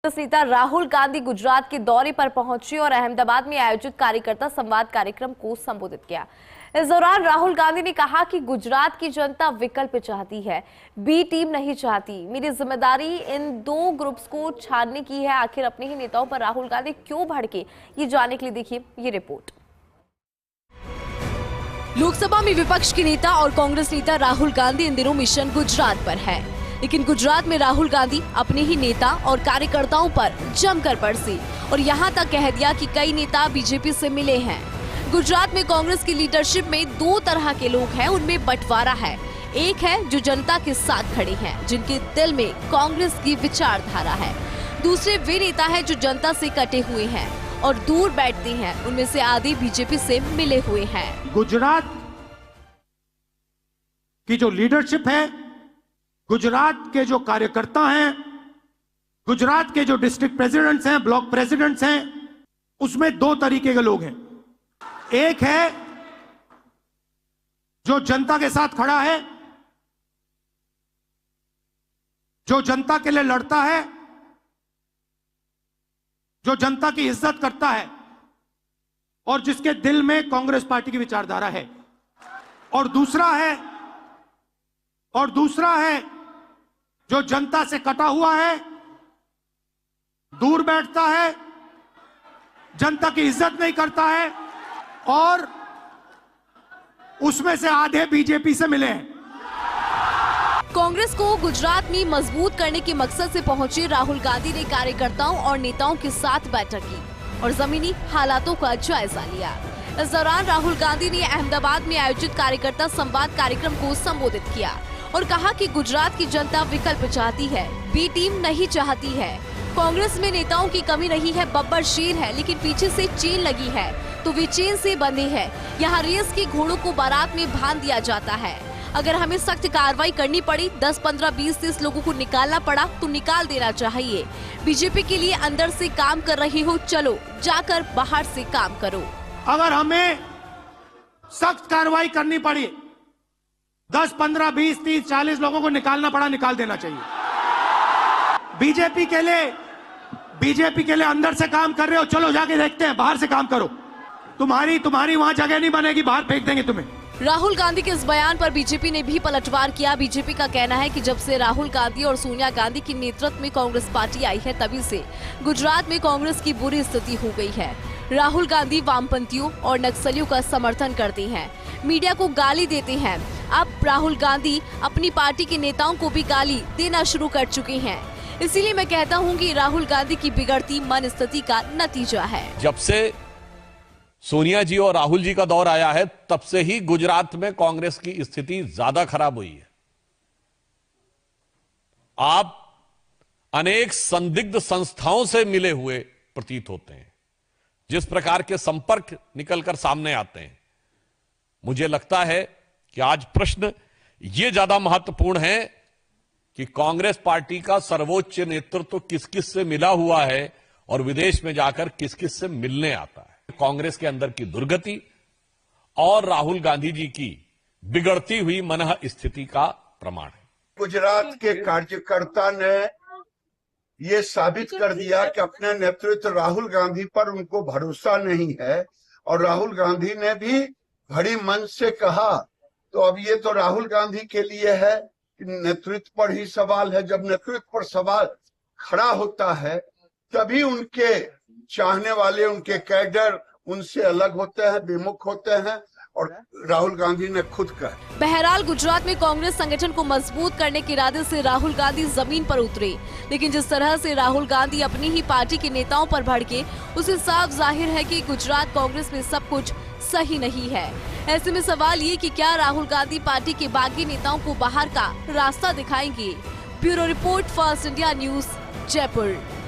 नेता राहुल गांधी गुजरात के दौरे पर पहुंचे और अहमदाबाद में आयोजित कार्यकर्ता संवाद कार्यक्रम को संबोधित किया। इस दौरान राहुल गांधी ने कहा कि गुजरात की जनता विकल्प चाहती है, बी टीम नहीं चाहती। मेरी जिम्मेदारी इन दो ग्रुप्स को छानने की है। आखिर अपने ही नेताओं पर राहुल गांधी क्यों भड़के, ये जानने के लिए देखिए ये रिपोर्ट। लोकसभा में विपक्ष के नेता और कांग्रेस नेता राहुल गांधी इन दिनों मिशन गुजरात पर है, लेकिन गुजरात में राहुल गांधी अपने ही नेता और कार्यकर्ताओं पर जमकर बरसे और यहां तक कह दिया कि कई नेता बीजेपी से मिले हैं। गुजरात में कांग्रेस की लीडरशिप में दो तरह के लोग हैं, उनमें बंटवारा है। एक है जो जनता के साथ खड़े हैं, जिनके दिल में कांग्रेस की विचारधारा है। दूसरे वे नेता है जो जनता से कटे हुए हैं और दूर बैठते हैं। उनमें से आधे बीजेपी से मिले हुए हैं। गुजरात की जो लीडरशिप है, गुजरात के जो कार्यकर्ता हैं, गुजरात के जो डिस्ट्रिक्ट प्रेसिडेंट्स हैं, ब्लॉक प्रेसिडेंट्स हैं, उसमें दो तरीके के लोग हैं। एक है जो जनता के साथ खड़ा है, जो जनता के लिए लड़ता है, जो जनता की इज्जत करता है और जिसके दिल में कांग्रेस पार्टी की विचारधारा है। और दूसरा है जो जनता से कटा हुआ है, दूर बैठता है, जनता की इज्जत नहीं करता है और उसमें से आधे बीजेपी से मिले हैं। कांग्रेस को गुजरात में मजबूत करने के मकसद से पहुंचे राहुल गांधी ने कार्यकर्ताओं और नेताओं के साथ बैठक की और जमीनी हालातों का जायजा लिया। इस दौरान राहुल गांधी ने अहमदाबाद में आयोजित कार्यकर्ता संवाद कार्यक्रम को संबोधित किया और कहा कि गुजरात की जनता विकल्प चाहती है, बी टीम नहीं चाहती है। कांग्रेस में नेताओं की कमी नहीं है, बब्बर शेर है, लेकिन पीछे से चेन लगी है तो वे चेन से बंधे हैं। यहाँ रेस के घोड़ों को बारात में बांध दिया जाता है। अगर हमें सख्त कार्रवाई करनी पड़ी, 10, 15, 20, 30 लोगों को निकालना पड़ा तो निकाल देना चाहिए। बीजेपी के लिए अंदर से काम कर रही हो, चलो जाकर बाहर से काम करो। अगर हमें सख्त कार्रवाई करनी पड़ी, 10, 15, 20, 30, 40 लोगों को निकालना पड़ा, निकाल देना चाहिए। बीजेपी के लिए अंदर से काम कर रहे हो, चलो जाके देखते हैं, बाहर से काम करो। तुम्हारी वहां जगह नहीं बनेगी, बाहर फेंक देंगे तुम्हें। राहुल गांधी के इस बयान पर बीजेपी ने भी पलटवार किया। बीजेपी का कहना है कि जब से राहुल गांधी और सोनिया गांधी के नेतृत्व में कांग्रेस पार्टी आई है, तभी से गुजरात में कांग्रेस की बुरी स्थिति हो गई है। राहुल गांधी वामपंथियों और नक्सलियों का समर्थन करते हैं, मीडिया को गाली देते हैं। अब राहुल गांधी अपनी पार्टी के नेताओं को भी गाली देना शुरू कर चुके हैं। इसीलिए मैं कहता हूं कि राहुल गांधी की बिगड़ती मन स्थिति का नतीजा है। जब से सोनिया जी और राहुल जी का दौर आया है, तब से ही गुजरात में कांग्रेस की स्थिति ज्यादा खराब हुई है। आप अनेक संदिग्ध संस्थाओं से मिले हुए प्रतीत होते हैं। जिस प्रकार के संपर्क निकलकर सामने आते हैं, मुझे लगता है कि आज प्रश्न ये ज्यादा महत्वपूर्ण है कि कांग्रेस पार्टी का सर्वोच्च नेतृत्व किस किस से मिला हुआ है और विदेश में जाकर किस किस से मिलने आता है। कांग्रेस के अंदर की दुर्गति और राहुल गांधी जी की बिगड़ती हुई मनः स्थिति का प्रमाण है। गुजरात के कार्यकर्ता ने ये साबित कर दिया कि अपने नेतृत्व राहुल गांधी पर उनको भरोसा नहीं है और राहुल गांधी ने भी बड़ी मन से कहा। तो अब ये तो राहुल गांधी के लिए है कि नेतृत्व पर ही सवाल है। जब नेतृत्व पर सवाल खड़ा होता है, तभी उनके चाहने वाले, उनके कैडर उनसे अलग होते हैं, विमुख होते हैं और राहुल गांधी ने खुद कहा। बहरहाल गुजरात में कांग्रेस संगठन को मजबूत करने के इरादे से राहुल गांधी जमीन पर उतरे, लेकिन जिस तरह से राहुल गांधी अपनी ही पार्टी के नेताओं पर भड़के, उससे साफ जाहिर है कि गुजरात कांग्रेस में सब कुछ सही नहीं है। ऐसे में सवाल ये कि क्या राहुल गांधी पार्टी के बागी नेताओं को बाहर का रास्ता दिखाएंगे। Bureau report, first India news, Jaipur.